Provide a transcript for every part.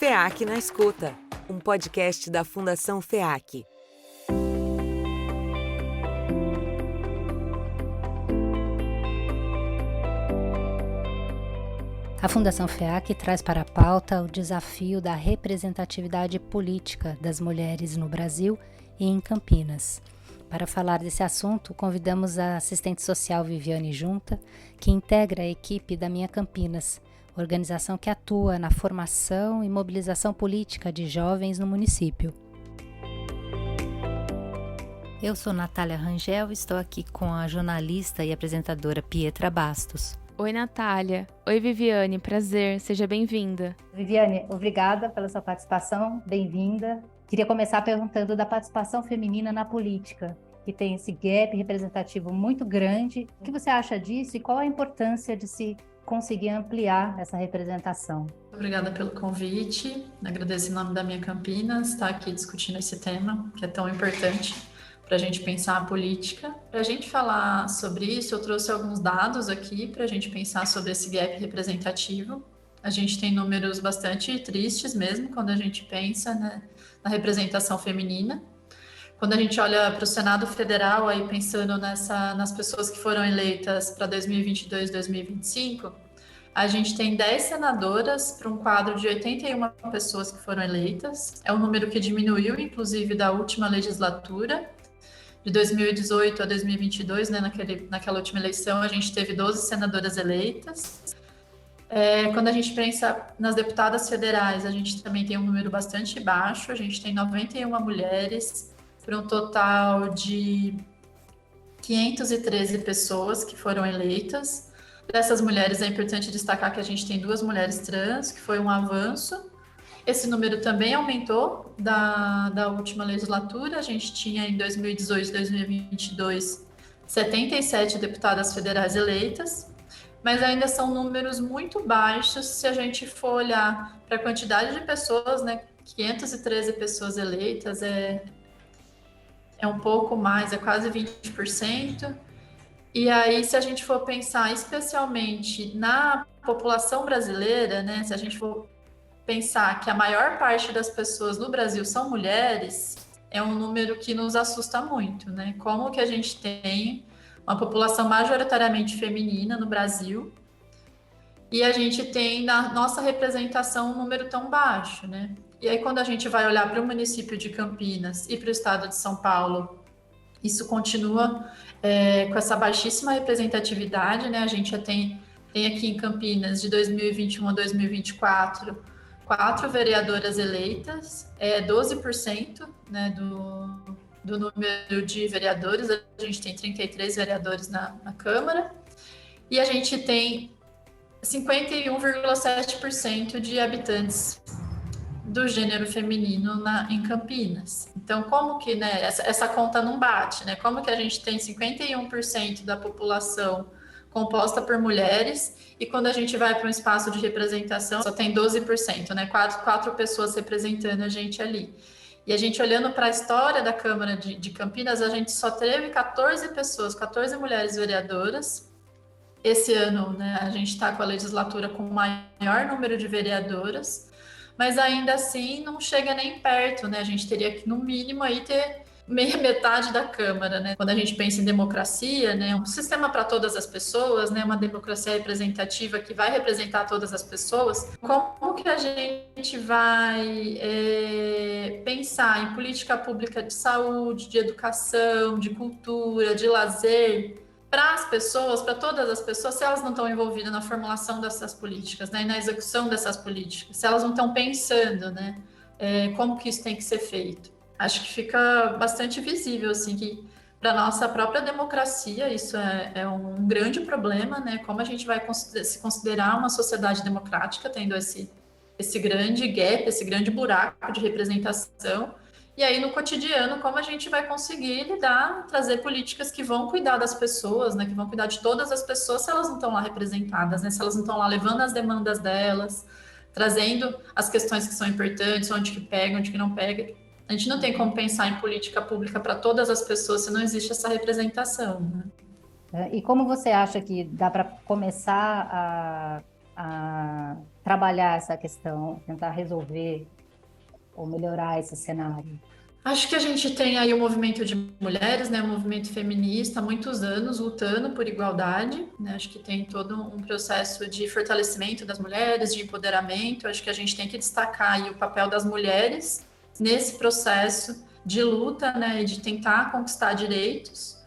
FEAC na Escuta, um podcast da Fundação FEAC. A Fundação FEAC traz para a pauta o desafio da representatividade política das mulheres no Brasil e em Campinas. Para falar desse assunto, convidamos a assistente social Viviane Junta, que integra a equipe da Minha Campinas, organização que atua na formação e mobilização política de jovens no município. Eu sou Natália Rangel e estou aqui com a jornalista e apresentadora Pietra Bastos. Oi, Natália. Oi, Viviane. Prazer. Seja bem-vinda. Viviane, obrigada pela sua participação. Bem-vinda. Queria começar perguntando da participação feminina na política, que tem esse gap representativo muito grande. O que você acha disso e qual a importância de se conseguir ampliar essa representação? Obrigada pelo convite. Agradeço em nome da Minha Campinas estar aqui discutindo esse tema, que é tão importante para a gente pensar a política. Para a gente falar sobre isso, eu trouxe alguns dados aqui para a gente pensar sobre esse gap representativo. A gente tem números bastante tristes mesmo quando a gente pensa, né, na representação feminina. Quando a gente olha para o Senado Federal, aí pensando nas pessoas que foram eleitas para 2022 e 2025, a gente tem 10 senadoras para um quadro de 81 pessoas que foram eleitas. É um número que diminuiu, inclusive, da última legislatura. De 2018 a 2022, né, naquela última eleição, a gente teve 12 senadoras eleitas. Quando a gente pensa nas deputadas federais, a gente também tem um número bastante baixo. A gente tem 91 mulheres, para um total de 513 pessoas que foram eleitas. Dessas mulheres, é importante destacar que a gente tem 2 mulheres trans, que foi um avanço. Esse número também aumentou da última legislatura. A gente tinha em 2018 e 2022 77 deputadas federais eleitas, mas ainda são números muito baixos se a gente for olhar para a quantidade de pessoas, né? 513 pessoas eleitas é um pouco mais, é quase 20%. E aí, se a gente for pensar especialmente na população brasileira, né? Se a gente for pensar que a maior parte das pessoas no Brasil são mulheres, é um número que nos assusta muito, né? Como que a gente tem uma população majoritariamente feminina no Brasil e a gente tem na nossa representação um número tão baixo, né? E aí, quando a gente vai olhar para o município de Campinas e para o estado de São Paulo, isso continua com essa baixíssima representatividade, né? A gente já tem aqui em Campinas, de 2021 a 2024, 4 vereadoras eleitas, 12%, né, do número de vereadores. A gente tem 33 vereadores na Câmara, e a gente tem 51,7% de habitantes do gênero feminino em Campinas. Então, como que, né, essa conta não bate, né? Como que a gente tem 51% da população composta por mulheres e quando a gente vai para um espaço de representação só tem 12%, né? Quatro pessoas representando a gente ali. E a gente olhando para a história da Câmara de Campinas, a gente só teve 14 mulheres vereadoras. Esse ano, né, a gente está com a legislatura com o maior número de vereadoras, mas ainda assim não chega nem perto, né? A gente teria que, no mínimo, aí ter metade da Câmara, né? Quando a gente pensa em democracia, né, um sistema para todas as pessoas, né, uma democracia representativa que vai representar todas as pessoas, como que a gente vai pensar em política pública de saúde, de educação, de cultura, de lazer, para as pessoas, para todas as pessoas, se elas não estão envolvidas na formulação dessas políticas, né, e na execução dessas políticas, se elas não estão pensando, né, como que isso tem que ser feito. Acho que fica bastante visível, assim, que para a nossa própria democracia isso é um grande problema, né? Como a gente vai se considerar uma sociedade democrática tendo esse grande gap, esse grande buraco de representação. E aí, no cotidiano, como a gente vai conseguir trazer políticas que vão cuidar das pessoas, né? Que vão cuidar de todas as pessoas se elas não estão lá representadas, né? Se elas não estão lá levando as demandas delas, trazendo as questões que são importantes, onde que pega, onde que não pega. A gente não tem como pensar em política pública para todas as pessoas se não existe essa representação, né? E como você acha que dá para começar a a trabalhar essa questão, tentar resolver ou melhorar esse cenário? Acho que a gente tem aí o movimento de mulheres, né, o movimento feminista, há muitos anos lutando por igualdade, né, acho que tem todo um processo de fortalecimento das mulheres, de empoderamento, acho que a gente tem que destacar aí o papel das mulheres nesse processo de luta, né, de tentar conquistar direitos.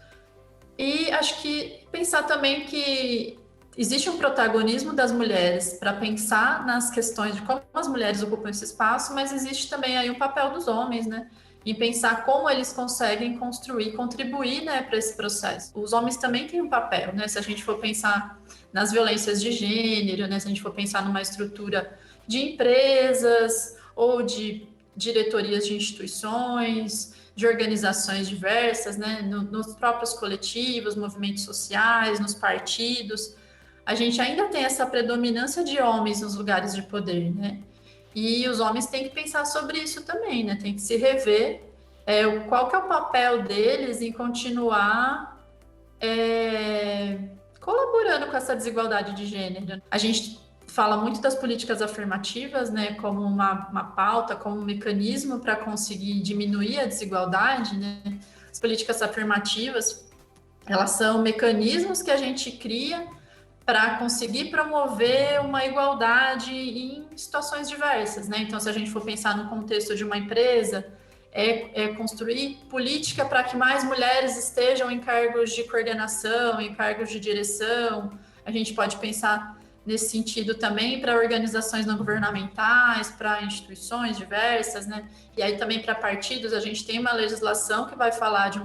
E acho que pensar também que existe um protagonismo das mulheres para pensar nas questões de como as mulheres ocupam esse espaço, mas existe também aí um papel dos homens, né? Em pensar como eles conseguem construir, contribuir, né, para esse processo. Os homens também têm um papel, né? Se a gente for pensar nas violências de gênero, né? Se a gente for pensar numa estrutura de empresas ou de diretorias de instituições, de organizações diversas, né? Nos próprios coletivos, movimentos sociais, nos partidos, a gente ainda tem essa predominância de homens nos lugares de poder, né? E os homens têm que pensar sobre isso também, né? Tem que se rever qual que é o papel deles em continuar colaborando com essa desigualdade de gênero. A gente fala muito das políticas afirmativas, né? Como uma pauta, como um mecanismo para conseguir diminuir a desigualdade, né? As políticas afirmativas, elas são mecanismos que a gente cria para conseguir promover uma igualdade em situações diversas, né? Então, se a gente for pensar no contexto de uma empresa, construir política para que mais mulheres estejam em cargos de coordenação, em cargos de direção. A gente pode pensar nesse sentido também para organizações não governamentais, para instituições diversas, né? E aí também para partidos, a gente tem uma legislação que vai falar de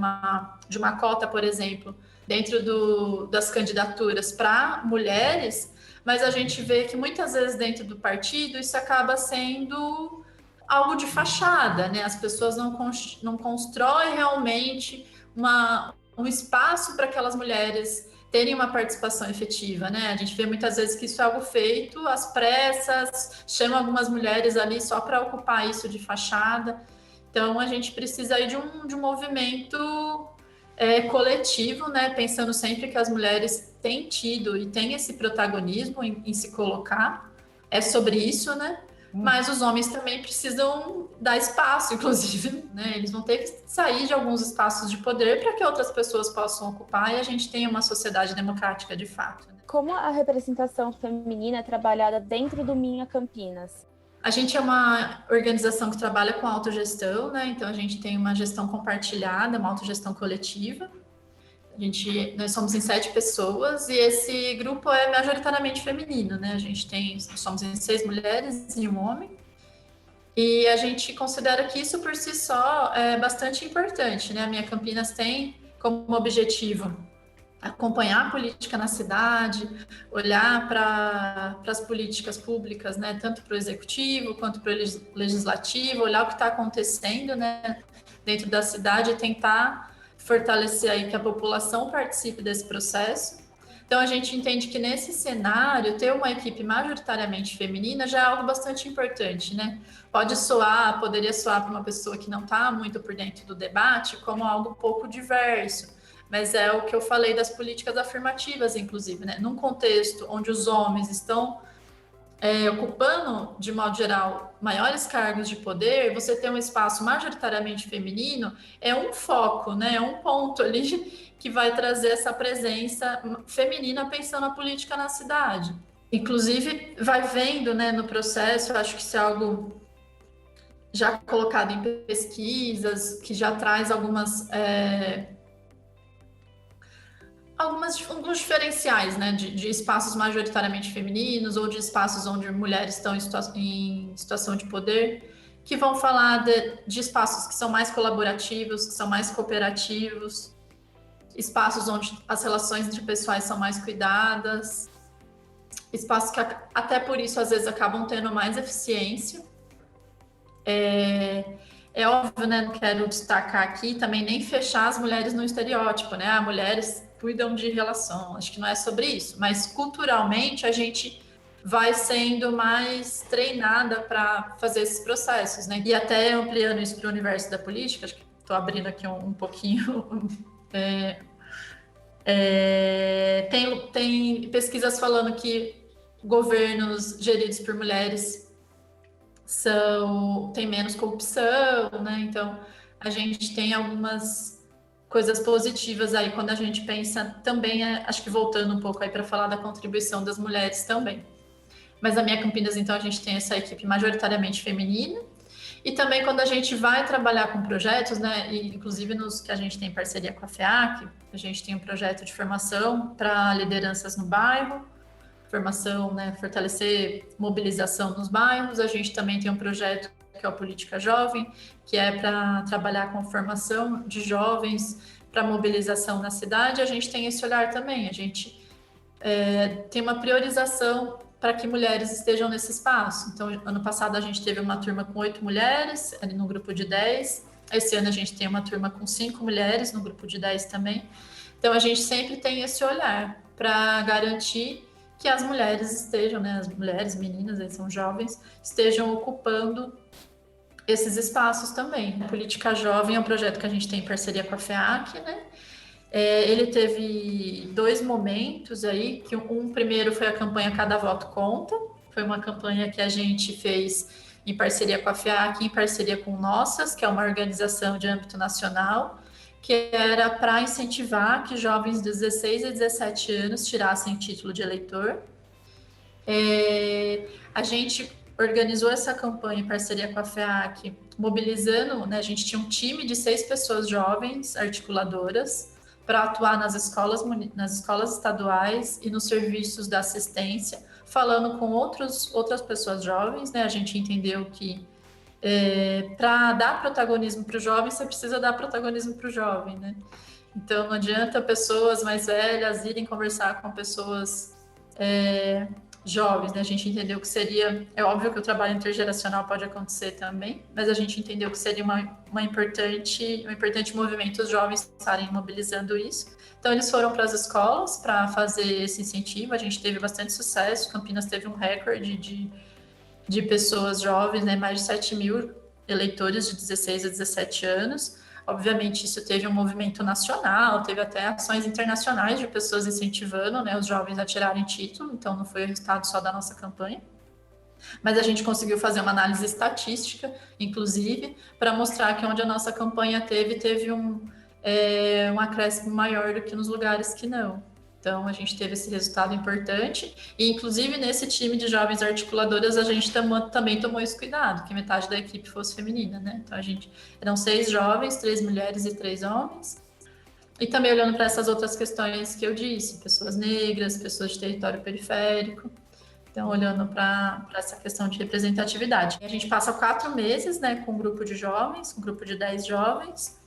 uma cota, por exemplo, dentro das candidaturas para mulheres, mas a gente vê que muitas vezes dentro do partido isso acaba sendo algo de fachada, né? As pessoas não constroem realmente um espaço para aquelas mulheres terem uma participação efetiva, né? A gente vê muitas vezes que isso é algo feito às pressas, chama algumas mulheres ali só para ocupar isso de fachada. Então, a gente precisa aí de um movimento coletivo, né? Pensando sempre que as mulheres têm tido e têm esse protagonismo em se colocar. É sobre isso, né? Mas os homens também precisam dar espaço, inclusive, né? Eles vão ter que sair de alguns espaços de poder para que outras pessoas possam ocupar e a gente tenha uma sociedade democrática de fato. Né? Como a representação feminina é trabalhada dentro do Minha Campinas? A gente é uma organização que trabalha com autogestão, né? Então a gente tem uma gestão compartilhada, uma autogestão coletiva. Nós somos em 7 pessoas e esse grupo é majoritariamente feminino, né? Somos em 6 mulheres e 1 homem. E a gente considera que isso por si só é bastante importante, né? A Minha Campinas tem como objetivo acompanhar a política na cidade, olhar para as políticas públicas, né? Tanto para o executivo quanto para o legislativo, olhar o que está acontecendo, né? Dentro da cidade e tentar fortalecer aí que a população participe desse processo. Então, a gente entende que nesse cenário, ter uma equipe majoritariamente feminina já é algo bastante importante, né? Poderia soar para uma pessoa que não está muito por dentro do debate como algo pouco diverso, mas é o que eu falei das políticas afirmativas, inclusive, né? Num contexto onde os homens estão ocupando, de modo geral, maiores cargos de poder, você ter um espaço majoritariamente feminino é um foco, né? É um ponto ali que vai trazer essa presença feminina pensando a política na cidade. Inclusive, vai vendo, né, no processo, eu acho que isso é algo já colocado em pesquisas, que já traz alguns diferenciais, né, de espaços majoritariamente femininos ou de espaços onde mulheres estão em situação de poder, que vão falar de espaços que são mais colaborativos, que são mais cooperativos, espaços onde as relações interpessoais são mais cuidadas, espaços que até por isso às vezes acabam tendo mais eficiência. É óbvio, né, não quero destacar aqui também nem fechar as mulheres no estereótipo, né, mulheres cuidam de relação, acho que não é sobre isso, mas culturalmente a gente vai sendo mais treinada para fazer esses processos, né, e até ampliando isso para o universo da política, acho que estou abrindo aqui um pouquinho, tem pesquisas falando que governos geridos por mulheres tem menos corrupção, né? Então, a gente tem algumas coisas positivas aí quando a gente pensa também, acho que voltando um pouco aí para falar da contribuição das mulheres também. Mas na minha Campinas, então, a gente tem essa equipe majoritariamente feminina. E também quando a gente vai trabalhar com projetos, né, e inclusive nos que a gente tem parceria com a FEAC, a gente tem um projeto de formação para lideranças no bairro, formação, né, fortalecer mobilização nos bairros. A gente também tem um projeto que é o Política Jovem, que é para trabalhar com formação de jovens para mobilização na cidade. A gente tem esse olhar também, a gente tem uma priorização para que mulheres estejam nesse espaço. Então, ano passado a gente teve uma turma com 8 mulheres, ali no grupo de 10. Esse ano a gente tem uma turma com 5 mulheres, no grupo de 10 também. Então, a gente sempre tem esse olhar para garantir que as mulheres estejam, né, as mulheres, meninas, eles são jovens, estejam ocupando esses espaços também. A Política Jovem é um projeto que a gente tem em parceria com a FEAC, né? Ele teve 2 momentos aí, que primeiro foi a campanha Cada Voto Conta, foi uma campanha que a gente fez em parceria com a FEAC, em parceria com o Nossas, que é uma organização de âmbito nacional, que era para incentivar que jovens de 16 a 17 anos tirassem título de eleitor. A gente organizou essa campanha em parceria com a FEAC, mobilizando, né, a gente tinha um time de 6 pessoas jovens, articuladoras, para atuar nas escolas estaduais e nos serviços da assistência, falando com outras pessoas jovens, né? A gente entendeu que para dar protagonismo para o jovem, você precisa dar protagonismo para o jovem, né? Então, não adianta pessoas mais velhas irem conversar com pessoas jovens, né? A gente entendeu que seria... É óbvio que o trabalho intergeracional pode acontecer também, mas a gente entendeu que seria um importante movimento os jovens estarem mobilizando isso. Então, eles foram para as escolas para fazer esse incentivo. A gente teve bastante sucesso. Campinas teve um recorde de pessoas jovens, né? Mais de 7 mil eleitores de 16 a 17 anos. Obviamente, isso teve um movimento nacional, teve até ações internacionais de pessoas incentivando, né, os jovens a tirarem título, então não foi o resultado só da nossa campanha. Mas a gente conseguiu fazer uma análise estatística, inclusive, para mostrar que onde a nossa campanha teve um acréscimo maior do que nos lugares que não. Então, a gente teve esse resultado importante, e inclusive nesse time de jovens articuladoras, a gente também tomou esse cuidado, que metade da equipe fosse feminina, né? Então, eram 6 jovens, 3 mulheres e 3 homens, e também olhando para essas outras questões que eu disse, pessoas negras, pessoas de território periférico, então olhando para essa questão de representatividade. A gente passa 4 meses, né, com um grupo de jovens, um grupo de 10 jovens,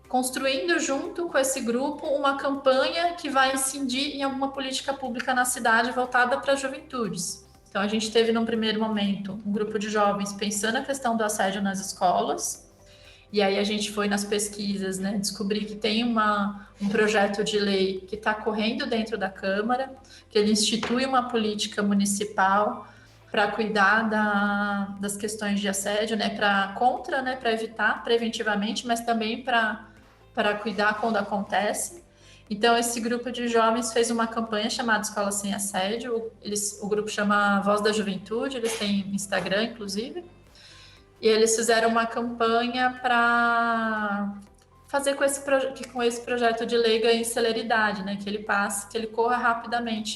construindo junto com esse grupo uma campanha que vai incidir em alguma política pública na cidade voltada para as juventudes. Então, a gente teve, num primeiro momento, um grupo de jovens pensando a questão do assédio nas escolas, e aí a gente foi nas pesquisas, né, descobrir que tem um projeto de lei que está correndo dentro da Câmara, que ele institui uma política municipal para cuidar das questões de assédio, né, para evitar preventivamente, mas também para cuidar quando acontece. Então, esse grupo de jovens fez uma campanha chamada Escola Sem Assédio. O grupo chama Voz da Juventude, eles têm Instagram, inclusive. E eles fizeram uma campanha para fazer que com esse projeto de lei ganhe celeridade, né? Que ele corra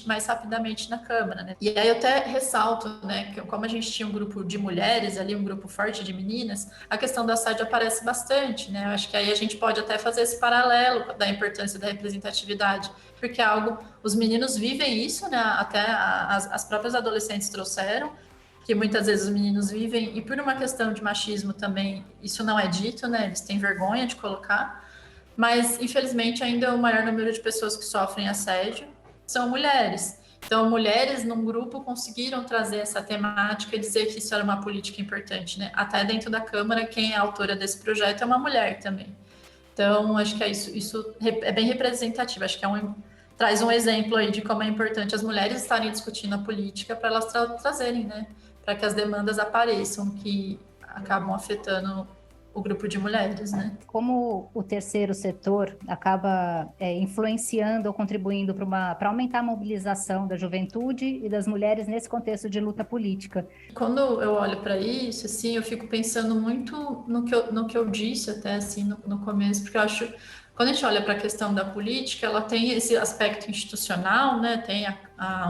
mais rapidamente na Câmara, né? E aí eu até ressalto, né, que como a gente tinha um grupo de mulheres ali, um grupo forte de meninas, a questão do assédio aparece bastante, né? Eu acho que aí a gente pode até fazer esse paralelo da importância da representatividade, porque os meninos vivem isso, né? Até as próprias adolescentes trouxeram, que muitas vezes os meninos vivem, e por uma questão de machismo também, isso não é dito, né? Eles têm vergonha de colocar, mas infelizmente ainda o maior número de pessoas que sofrem assédio são mulheres. Então, mulheres num grupo conseguiram trazer essa temática e dizer que isso era uma política importante, né? Até dentro da Câmara, quem é a autora desse projeto é uma mulher também. Então, acho que isso é bem representativo, acho que traz um exemplo aí de como é importante as mulheres estarem discutindo a política para elas trazerem, né? Para que as demandas apareçam, que acabam afetando o grupo de mulheres, né? Como o terceiro setor acaba influenciando ou contribuindo para aumentar a mobilização da juventude e das mulheres nesse contexto de luta política? Quando eu olho para isso, assim, eu fico pensando muito no que eu disse até assim no começo, porque eu acho, quando a gente olha para a questão da política, ela tem esse aspecto institucional, né? Tem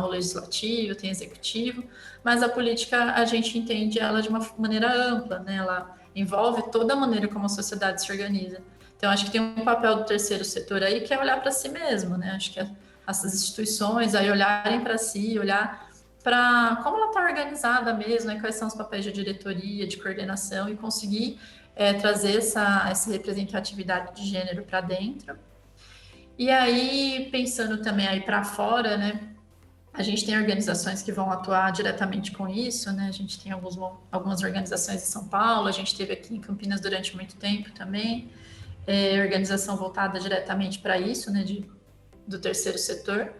o legislativo, tem o executivo, mas a política a gente entende ela de uma maneira ampla, né? Ela envolve toda a maneira como a sociedade se organiza. Então, acho que tem um papel do terceiro setor aí que é olhar para si mesmo, né? Acho que essas instituições aí olharem para si, olhar para como ela está organizada mesmo, né? Quais são os papéis de diretoria, de coordenação e conseguir trazer essa representatividade de gênero para dentro. E aí, pensando também aí para fora, né? A gente tem organizações que vão atuar diretamente com isso, né? A gente tem algumas organizações em São Paulo, a gente teve aqui em Campinas durante muito tempo também, organização voltada diretamente para isso, né? Do terceiro setor.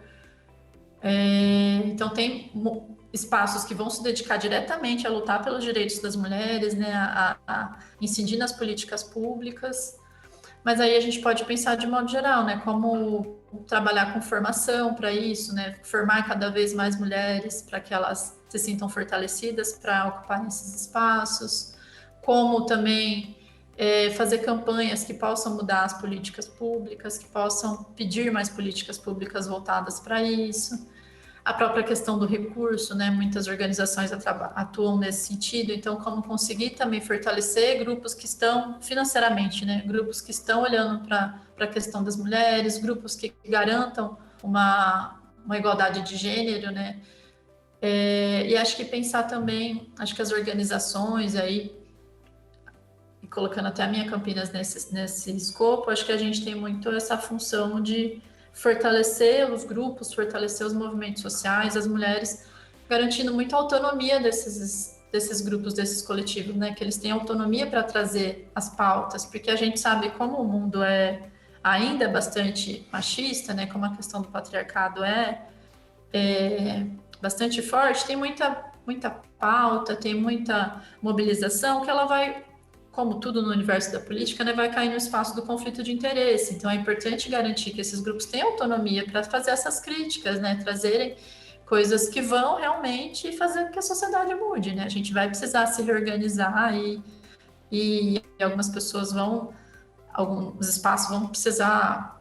Então, tem espaços que vão se dedicar diretamente a lutar pelos direitos das mulheres, né? A incidir nas políticas públicas. Mas aí a gente pode pensar de modo geral, né? Como trabalhar com formação para isso, né? Formar cada vez mais mulheres para que elas se sintam fortalecidas para ocuparem esses espaços. Como também fazer campanhas que possam mudar as políticas públicas, que possam pedir mais políticas públicas voltadas para isso. A própria questão do recurso, né? Muitas organizações atuam nesse sentido, então como conseguir também fortalecer grupos que estão financeiramente, né? Grupos que estão olhando para a questão das mulheres, grupos que garantam uma igualdade de gênero, né? E acho que pensar também, acho que as organizações aí, e colocando até a minha Campinas nesse escopo, acho que a gente tem muito essa função de fortalecer os grupos, fortalecer os movimentos sociais, as mulheres, garantindo muita autonomia desses grupos, desses coletivos, né? Que eles têm autonomia para trazer as pautas, porque a gente sabe como o mundo ainda bastante machista, né? Como a questão do patriarcado é bastante forte, tem muita pauta, tem muita mobilização que ela vai, como tudo no universo da política, né, vai cair no espaço do conflito de interesse. Então, é importante garantir que esses grupos tenham autonomia para fazer essas críticas, né, trazerem coisas que vão realmente fazer com que a sociedade mude, né? A gente vai precisar se reorganizar e algumas pessoas alguns espaços vão precisar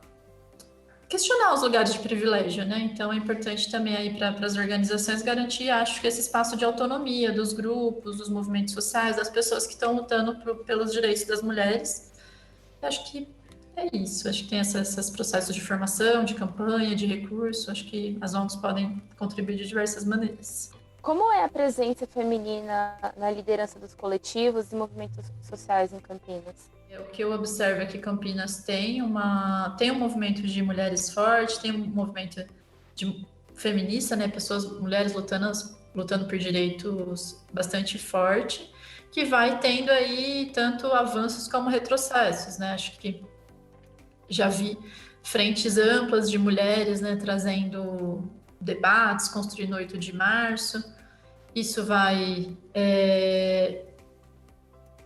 questionar os lugares de privilégio, né? Então é importante também aí para as organizações garantir, acho que esse espaço de autonomia dos grupos, dos movimentos sociais, das pessoas que estão lutando pelos direitos das mulheres. Acho que é isso. Acho que tem esses processos de formação, de campanha, de recurso. Acho que as ONGs podem contribuir de diversas maneiras. Como é a presença feminina na liderança dos coletivos e movimentos sociais em Campinas? O que eu observo é que Campinas tem um movimento de mulheres forte, tem um movimento feminista, né? Mulheres lutando por direitos bastante forte, que vai tendo aí tanto avanços como retrocessos, né? Acho que já vi frentes amplas de mulheres, né, trazendo debates, construindo o 8 de março. Isso vai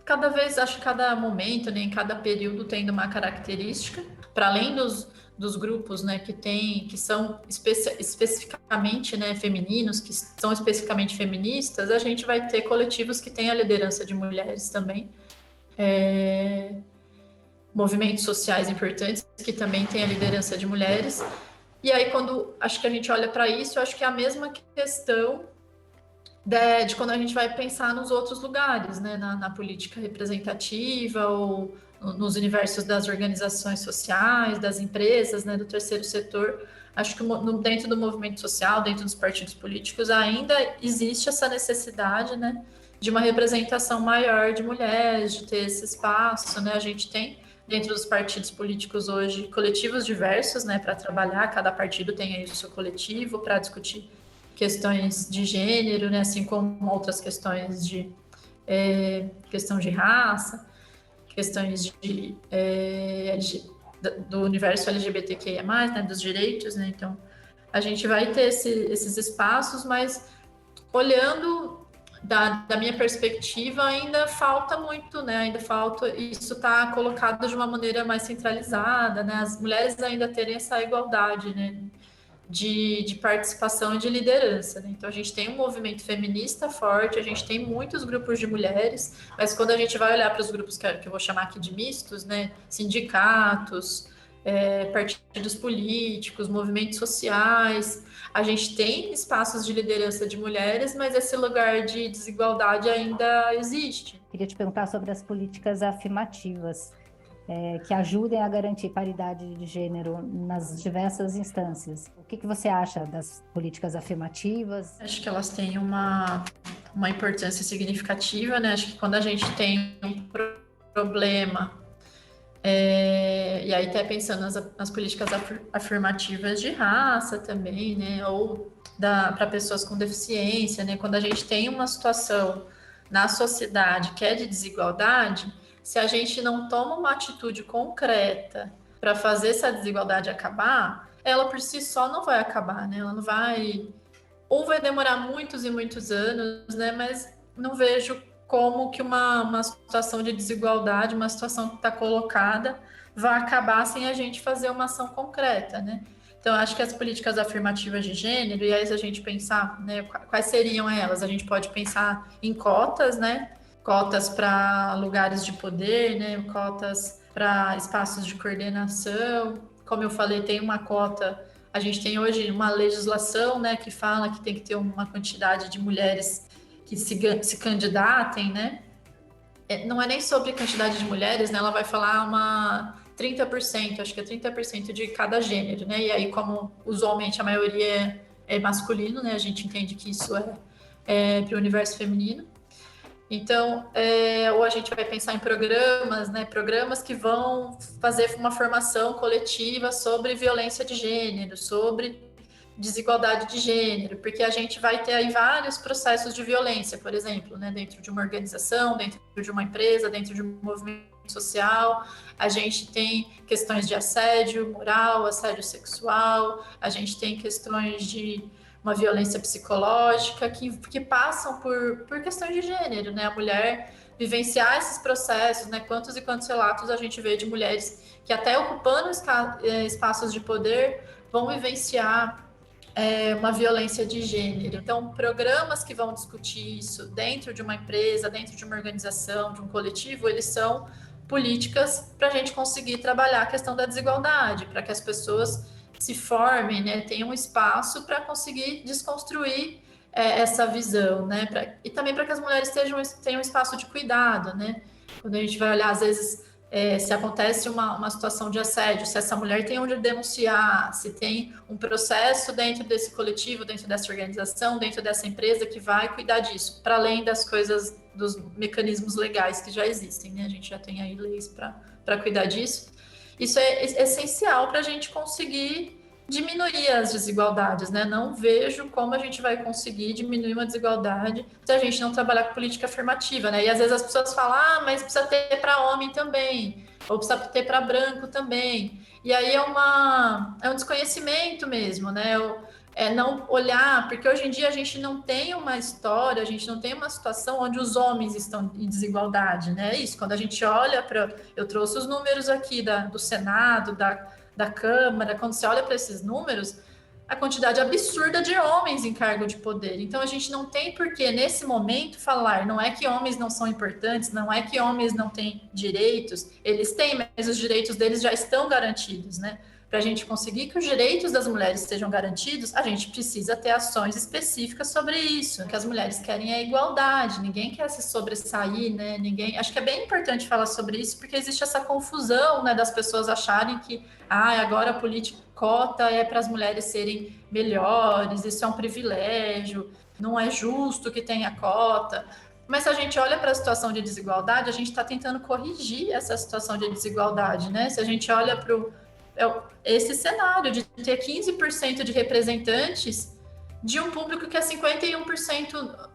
cada vez, acho que cada momento, né, em cada período tendo uma característica, para além dos grupos, né, que são especificamente, né, femininos, que são especificamente feministas, a gente vai ter coletivos que têm a liderança de mulheres também, movimentos sociais importantes que também têm a liderança de mulheres. E aí, quando acho que a gente olha para isso, acho que é a mesma questão de quando a gente vai pensar nos outros lugares, né, na política representativa ou nos universos das organizações sociais, das empresas, né, do terceiro setor. Acho que dentro do movimento social, dentro dos partidos políticos, ainda existe essa necessidade, né, de uma representação maior de mulheres, de ter esse espaço, né. A gente tem dentro dos partidos políticos hoje coletivos diversos, né, para trabalhar. Cada partido tem aí o seu coletivo para discutir questões de gênero, né, assim como outras questões de questão de raça, questões do universo LGBTQIA+, né, dos direitos, né. Então a gente vai ter esses espaços, mas olhando da minha perspectiva, ainda falta muito, né? Ainda falta, isso está colocado de uma maneira mais centralizada, né? As mulheres ainda terem essa igualdade, né? De participação e de liderança, né? Então a gente tem um movimento feminista forte, a gente tem muitos grupos de mulheres, mas quando a gente vai olhar para os grupos que eu vou chamar aqui de mistos, né? Sindicatos, partidos políticos, movimentos sociais, a gente tem espaços de liderança de mulheres, mas esse lugar de desigualdade ainda existe. Queria te perguntar sobre as políticas afirmativas, que ajudem a garantir paridade de gênero nas diversas instâncias. O que você acha das políticas afirmativas? Acho que elas têm uma importância significativa, né? Acho que quando a gente tem um problema, e aí até pensando nas políticas afirmativas de raça também, né? Ou para pessoas com deficiência, né? Quando a gente tem uma situação na sociedade que é de desigualdade, se a gente não toma uma atitude concreta para fazer essa desigualdade acabar, ela por si só não vai acabar, né? Ela não vai... Ou vai demorar muitos e muitos anos, né? Mas não vejo como que uma situação de desigualdade, uma situação que está colocada, vai acabar sem a gente fazer uma ação concreta, né? Então, acho que as políticas afirmativas de gênero, e aí se a gente pensar, né, quais seriam elas? A gente pode pensar em cotas, né? Cotas para lugares de poder, né? Cotas para espaços de coordenação. Como eu falei, tem uma cota, a gente tem hoje uma legislação, né, que fala que tem que ter uma quantidade de mulheres que se candidatem, né? Não é nem sobre quantidade de mulheres, né? Ela vai falar uma 30%, acho que é 30% de cada gênero, né? E aí, como usualmente a maioria é masculino, né? A gente entende que isso é para o universo feminino. Então, ou a gente vai pensar em programas, né? Programas que vão fazer uma formação coletiva sobre violência de gênero, sobre desigualdade de gênero, porque a gente vai ter aí vários processos de violência, por exemplo, né? Dentro de uma organização, dentro de uma empresa, dentro de um movimento social, a gente tem questões de assédio moral, assédio sexual, a gente tem questões de uma violência psicológica que passam por questões de gênero, né? A mulher vivenciar esses processos, né? Quantos e quantos relatos a gente vê de mulheres que até ocupando espaços de poder vão vivenciar uma violência de gênero. Então, programas que vão discutir isso dentro de uma empresa, dentro de uma organização, de um coletivo, eles são políticas para a gente conseguir trabalhar a questão da desigualdade, para que as pessoas se formem, né, tenham um espaço para conseguir desconstruir essa visão, né, e também para que as mulheres tenham um espaço de cuidado, né, quando a gente vai olhar, às vezes, se acontece uma situação de assédio, se essa mulher tem onde denunciar, se tem um processo dentro desse coletivo, dentro dessa organização, dentro dessa empresa que vai cuidar disso, para além das coisas, dos mecanismos legais que já existem, né? A gente já tem aí leis para cuidar disso. Isso é essencial para a gente conseguir diminuir as desigualdades, né? Não vejo como a gente vai conseguir diminuir uma desigualdade se a gente não trabalhar com política afirmativa, né? E às vezes as pessoas falam, mas precisa ter para homem também, ou precisa ter para branco também. E aí é um desconhecimento mesmo, né? Não olhar, porque hoje em dia a gente não tem uma história, a gente não tem uma situação onde os homens estão em desigualdade, né? É isso, quando a gente olha para... Eu trouxe os números aqui do Senado, da Câmara, quando você olha para esses números, a quantidade absurda de homens em cargo de poder. Então, a gente não tem por que, nesse momento, falar, não é que homens não são importantes, não é que homens não têm direitos, eles têm, mas os direitos deles já estão garantidos, né? Para a gente conseguir que os direitos das mulheres sejam garantidos, a gente precisa ter ações específicas sobre isso. O que as mulheres querem é a igualdade, ninguém quer se sobressair, né? Acho que é bem importante falar sobre isso, porque existe essa confusão, né, das pessoas acharem que agora a política cota é para as mulheres serem melhores, isso é um privilégio, não é justo que tenha cota. Mas se a gente olha para a situação de desigualdade, a gente está tentando corrigir essa situação de desigualdade, né? Se a gente olha para esse cenário de ter 15% de representantes de um público que é 51%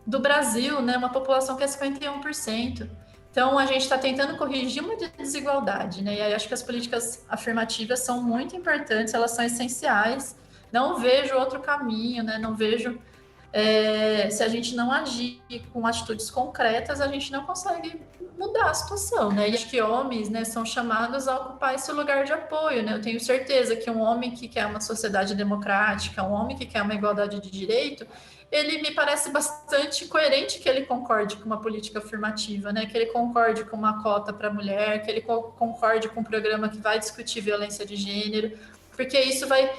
do Brasil, né? Uma população que é 51%. Então, a gente está tentando corrigir uma desigualdade, né? E aí acho que as políticas afirmativas são muito importantes, elas são essenciais. Não vejo outro caminho, né? Não vejo se a gente não agir com atitudes concretas, a gente não consegue mudar a situação, né? E acho que homens, né, são chamados a ocupar esse lugar de apoio, né? Eu tenho certeza que um homem que quer uma sociedade democrática, um homem que quer uma igualdade de direito, ele me parece bastante coerente que ele concorde com uma política afirmativa, né? Que ele concorde com uma cota para mulher, que ele concorde com um programa que vai discutir violência de gênero, porque isso vai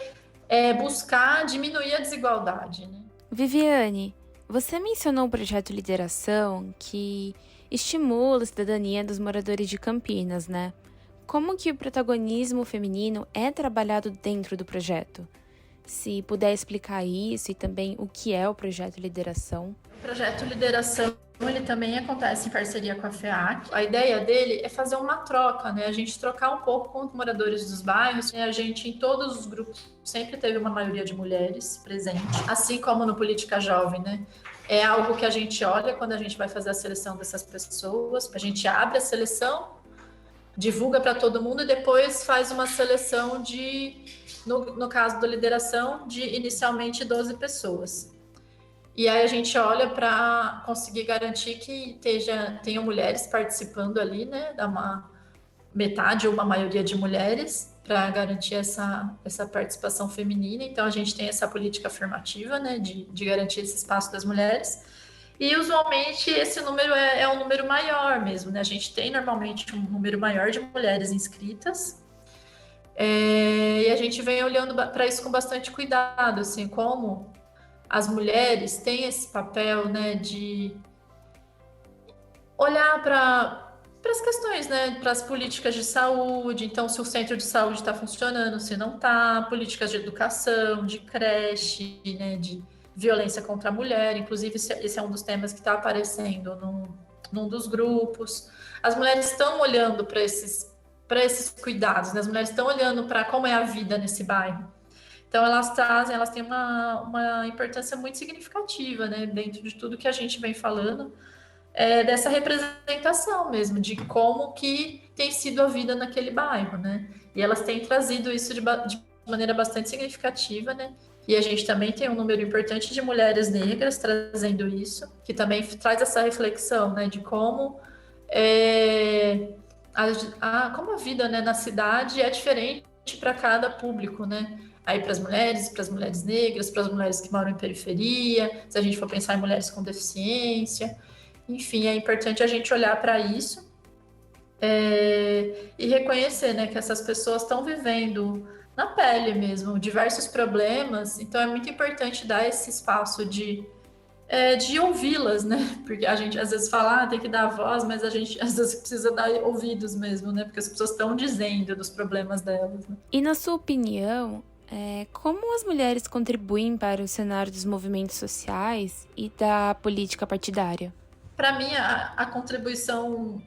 buscar diminuir a desigualdade, né? Viviane, você mencionou o projeto Lideração, que estimula a cidadania dos moradores de Campinas, né? Como que o protagonismo feminino é trabalhado dentro do projeto? Se puder explicar isso e também o que é o projeto Lideração. O projeto Lideração, ele também acontece em parceria com a FEAC. A ideia dele é fazer uma troca, né? A gente trocar um pouco com os moradores dos bairros. A gente, em todos os grupos, sempre teve uma maioria de mulheres presente, assim como no Política Jovem, né? É algo que a gente olha quando a gente vai fazer a seleção dessas pessoas. A gente abre a seleção, divulga para todo mundo e depois faz uma seleção no caso da Lideração, de inicialmente 12 pessoas. E aí a gente olha para conseguir garantir que tenham mulheres participando ali, né? Dá uma metade ou uma maioria de mulheres para garantir essa participação feminina. Então a gente tem essa política afirmativa, né? De garantir esse espaço das mulheres. E usualmente esse número é um número maior mesmo, né? A gente tem normalmente um número maior de mulheres inscritas. E a gente vem olhando para isso com bastante cuidado, assim, como as mulheres têm esse papel, né, de olhar para as questões, né, para as políticas de saúde. Então, se o centro de saúde está funcionando, se não está, políticas de educação, de creche, né, de violência contra a mulher. Inclusive, esse é um dos temas que está aparecendo num dos grupos. As mulheres estão olhando para esses cuidados, né? As mulheres estão olhando para como é a vida nesse bairro. Então, elas têm uma importância muito significativa, né? Dentro de tudo que a gente vem falando, dessa representação mesmo, de como que tem sido a vida naquele bairro, né? E elas têm trazido isso de maneira bastante significativa, né? E a gente também tem um número importante de mulheres negras trazendo isso, que também traz essa reflexão, né? De como como a vida, né, na cidade é diferente para cada público, né? Aí para as mulheres negras, para as mulheres que moram em periferia, se a gente for pensar em mulheres com deficiência, enfim, é importante a gente olhar para isso e reconhecer, né, que essas pessoas estão vivendo na pele mesmo diversos problemas. Então é muito importante dar esse espaço de ouvi-las, né? Porque a gente às vezes fala, tem que dar voz, mas a gente às vezes precisa dar ouvidos mesmo, né? Porque as pessoas estão dizendo dos problemas delas, né? E na sua opinião, como as mulheres contribuem para o cenário dos movimentos sociais e da política partidária? Para mim, a contribuição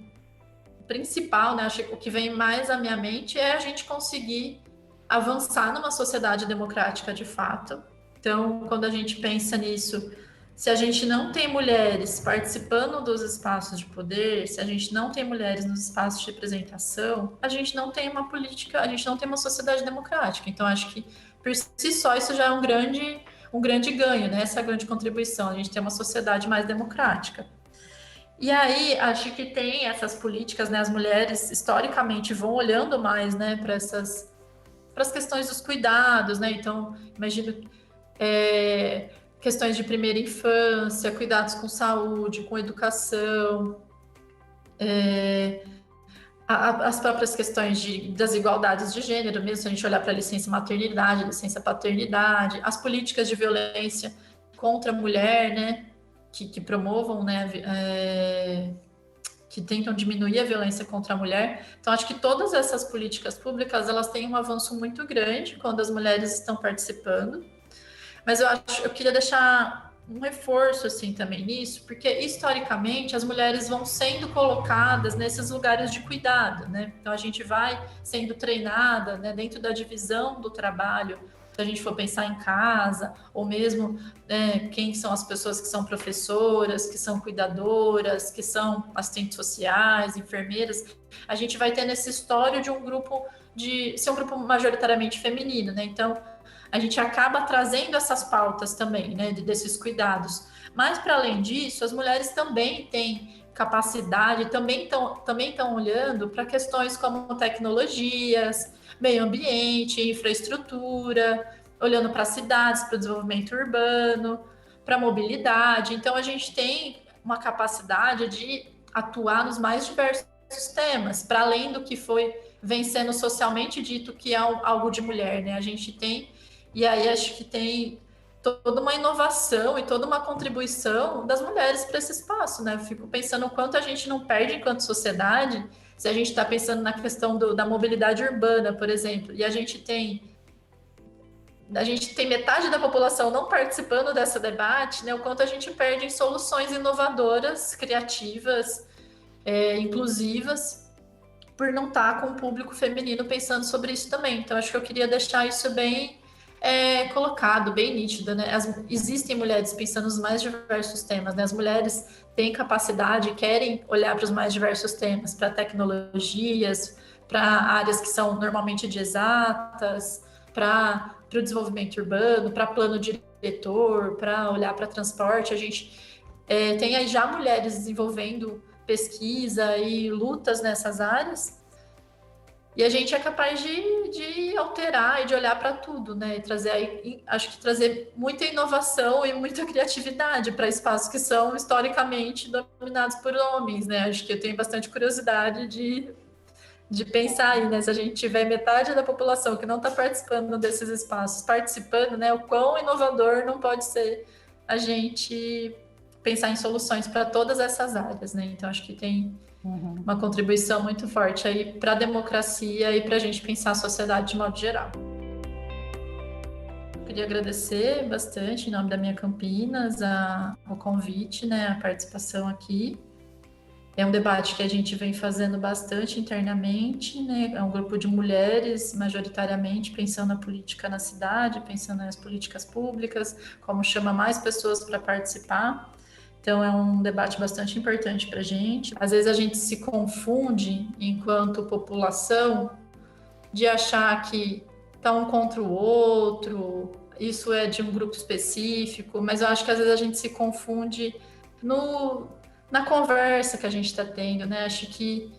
principal, né? Acho que o que vem mais à minha mente é a gente conseguir avançar numa sociedade democrática de fato. Então, quando a gente pensa nisso, se a gente não tem mulheres participando dos espaços de poder, se a gente não tem mulheres nos espaços de representação, a gente não tem uma política, a gente não tem uma sociedade democrática. Então, acho que por si só isso já é um grande ganho, né? Essa é a grande contribuição, a gente tem uma sociedade mais democrática. E aí, acho que tem essas políticas, né? As mulheres historicamente vão olhando mais, né, para as questões dos cuidados, né? Então, imagino questões de primeira infância, cuidados com saúde, com educação, as próprias questões de desigualdades de gênero, mesmo se a gente olhar para a licença maternidade, licença paternidade, as políticas de violência contra a mulher, né, que promovam, né, que tentam diminuir a violência contra a mulher. Então, acho que todas essas políticas públicas, elas têm um avanço muito grande quando as mulheres estão participando. Mas eu queria deixar um reforço assim também nisso, porque historicamente as mulheres vão sendo colocadas nesses lugares de cuidado, né? Então a gente vai sendo treinada, né, dentro da divisão do trabalho. Se a gente for pensar em casa, ou mesmo quem são as pessoas que são professoras, que são cuidadoras, que são assistentes sociais, enfermeiras, a gente vai ter nesse histórico de um grupo ser um grupo majoritariamente feminino, né? Então a gente acaba trazendo essas pautas também, né, desses cuidados. Mas, para além disso, as mulheres também têm capacidade, também estão olhando para questões como tecnologias, meio ambiente, infraestrutura, olhando para cidades, para o desenvolvimento urbano, para a mobilidade. Então, a gente tem uma capacidade de atuar nos mais diversos temas, para além do que vem sendo socialmente dito que é algo de mulher, né? A gente tem, e aí acho que tem toda uma inovação e toda uma contribuição das mulheres para esse espaço, né? Eu fico pensando o quanto a gente não perde enquanto sociedade, se a gente está pensando na questão da mobilidade urbana, por exemplo, e a gente tem metade da população não participando desse debate, né? O quanto a gente perde em soluções inovadoras, criativas, inclusivas, por não estar com o público feminino pensando sobre isso também. Então, acho que eu queria deixar isso bem colocado, bem nítido, né? Existem mulheres pensando nos mais diversos temas, né? As mulheres têm capacidade, querem olhar para os mais diversos temas, para tecnologias, para áreas que são normalmente de exatas, para o desenvolvimento urbano, para plano diretor, para olhar para transporte. A gente tem aí já mulheres desenvolvendo pesquisa e lutas nessas áreas, e a gente é capaz de alterar e de olhar para tudo, né? E trazer muita inovação e muita criatividade para espaços que são historicamente dominados por homens, né? Acho que eu tenho bastante curiosidade de pensar aí, né? Se a gente tiver metade da população que não está participando desses espaços participando, né? O quão inovador não pode ser a gente pensar em soluções para todas essas áreas, né? Então, acho que tem uma contribuição muito forte aí para a democracia e para a gente pensar a sociedade de modo geral. Eu queria agradecer bastante, em nome da Minha Campinas, o convite, né? A participação aqui. É um debate que a gente vem fazendo bastante internamente, né? É um grupo de mulheres, majoritariamente, pensando na política na cidade, pensando nas políticas públicas, como chama mais pessoas para participar. Então, é um debate bastante importante para a gente. Às vezes, a gente se confunde, enquanto população, de achar que está um contra o outro, isso é de um grupo específico, mas eu acho que, às vezes, a gente se confunde na conversa que a gente está tendo, né? Acho que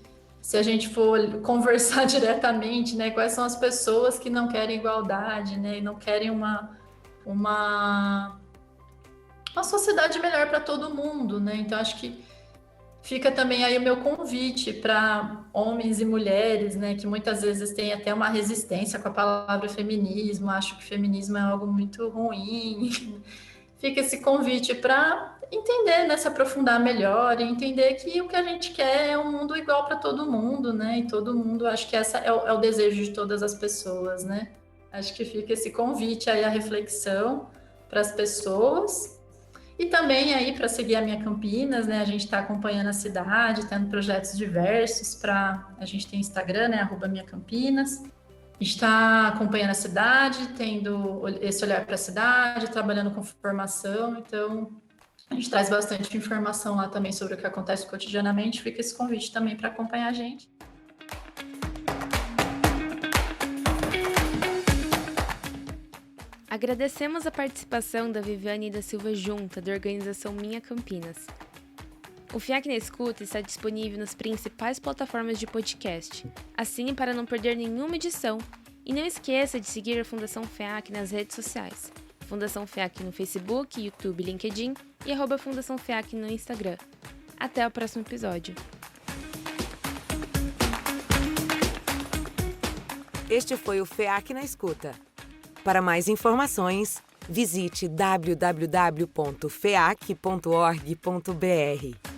se a gente for conversar diretamente, né, quais são as pessoas que não querem igualdade, né, e não querem uma sociedade melhor para todo mundo, né? Então, acho que fica também aí o meu convite para homens e mulheres, né, que muitas vezes têm até uma resistência com a palavra feminismo, acho que feminismo é algo muito ruim. Fica esse convite para entender, né, se aprofundar melhor e entender que o que a gente quer é um mundo igual para todo mundo, né? E todo mundo, acho que essa é o desejo de todas as pessoas, né? Acho que fica esse convite aí à reflexão para as pessoas. E também aí para seguir a Minha Campinas, né? A gente está acompanhando a cidade, tendo projetos diversos a gente tem Instagram, né? @minhacampinas. A gente está acompanhando a cidade, tendo esse olhar para a cidade, trabalhando com formação, então a gente traz bastante informação lá também sobre o que acontece cotidianamente. Fica esse convite também para acompanhar a gente. Agradecemos a participação da Viviane da Silva Junta, da organização Minha Campinas. O FEAC na Escuta está disponível nas principais plataformas de podcast. Assine para não perder nenhuma edição. E não esqueça de seguir a Fundação FEAC nas redes sociais. Fundação FEAC no Facebook, YouTube, LinkedIn e @Fundação FEAC no Instagram. Até o próximo episódio. Este foi o FEAC na Escuta. Para mais informações, visite www.feac.org.br.